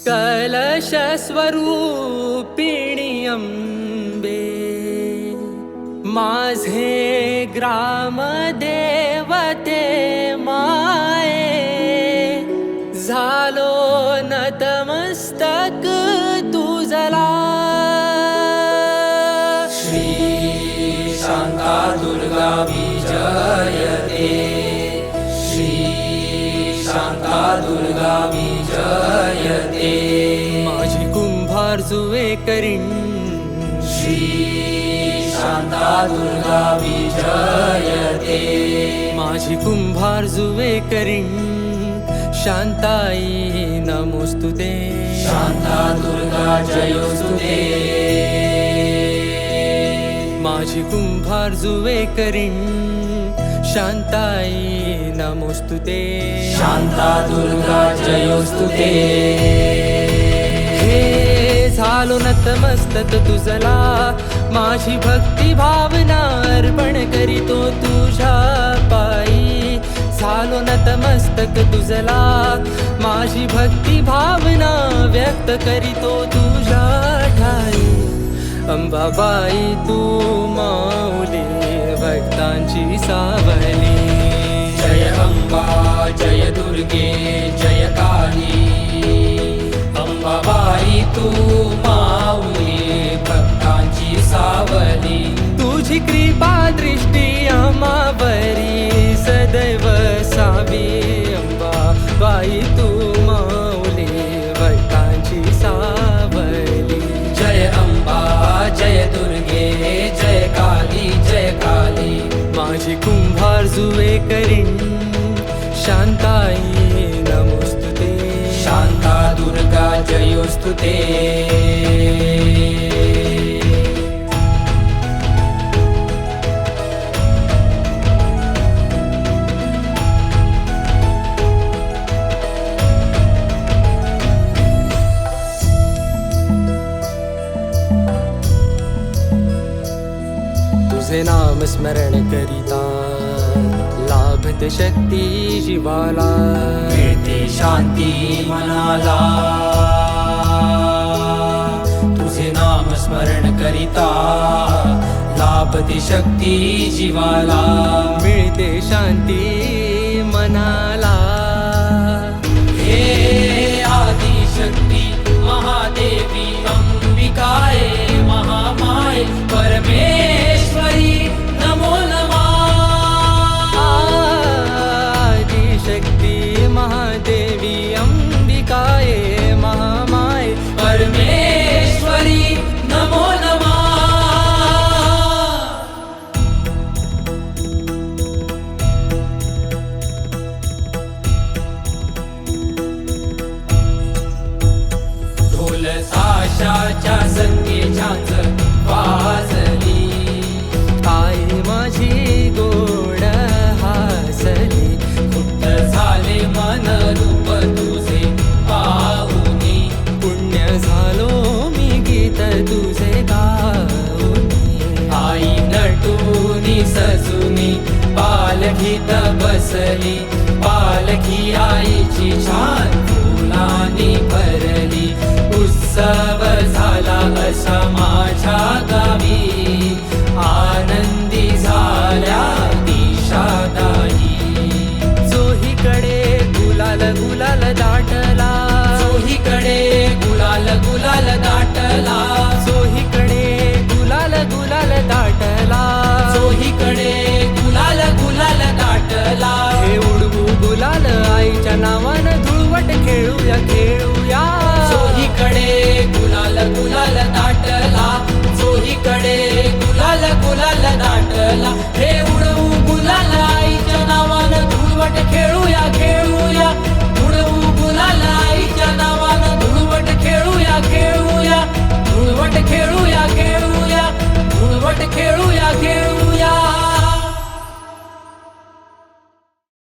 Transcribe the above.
कलश स्वरूपिणी अंबे, माझे ग्राम देवते माये, झालो नतमस्तक तुझला। श्री शांता दुर्गा विजयते, श्री शांता दुर्गा विजयते। माझी कुंभार जुवे करीन, श्री शांता दुर्गा विजयते। माझी कुंभार जुवे करीन, शांताई नमोस्तुते। शांता दुर्गा जयोस्तुते। माझी कुंभार जुवे करीन, शांताई नमोस्तुते। शांता दुर्गा जयोस्तुते। हे झालो नतमस्तक तुझला, माझी भक्ती भावना अर्पण करीतो तुझ्या पायी। झालो नतमस्तक तुझला, माझी भक्ती भावना व्यक्त करीतो तुझ्या ठाई। अंबाबाई तू माऊली भक्तांची सावली। जय अंबा जय दुर्गे जय काली, अंबाबाई तू माऊली भक्तांची सावली। तुझी कृपा दृष्टी आम्हावरी सदैव सावी। अंबाबाई तू माऊली भक्तांची सावली। जय अंबा जय दुर्गे जय काली जय काली। माझी कुंभार जुवे करीन, शांताई नमोस्तुते। शांता दुर्गा जयोस्तुते। तुझे नाम स्मरण करिता लाभते शक्ती जीवाला। मिळते शांती मनाला, तुझे नाम स्मरण करिता लाभते शक्ती जीवाला। मिळते शांती मनाला। हे आदिशक्ती महादेवी अंबिकाये महामाये परमेश्वरी नमो नमः। आदिशक्ती महादेवी अंबिकाये महामाये परमेश्वरी नमो नमः। ढोल ताशाच्या संगे झांज वाजली, आई माझी गोड हासली। खुट्ट झाले मन रूप तुझे पाहुनी, पुण्य झालो मी गीत तुझे गाऊनी। आई नटूनी सजुनी पालखीत बसली, पालखी आईची छान फुलांनी भरली। उत्सव झाला असा माझ्या गावी, आनंदी झाल्या दिशादायी। चोहीकडे गुलाल गुलाल दाटला, चोहीकडे गुलाल गुलाल दाटला, चोहीकडे गुलाल गुलाल दाटला। चोहीकडे गुलाल गुलाल दाटला। हे उडवू गुलाल आईच्या नावानं धुळवट खेळूया खेळूया। चोहीकडे गुलाल गुलाल दाटला, चोहीकडे गुलाल गुलाल दाटला। हे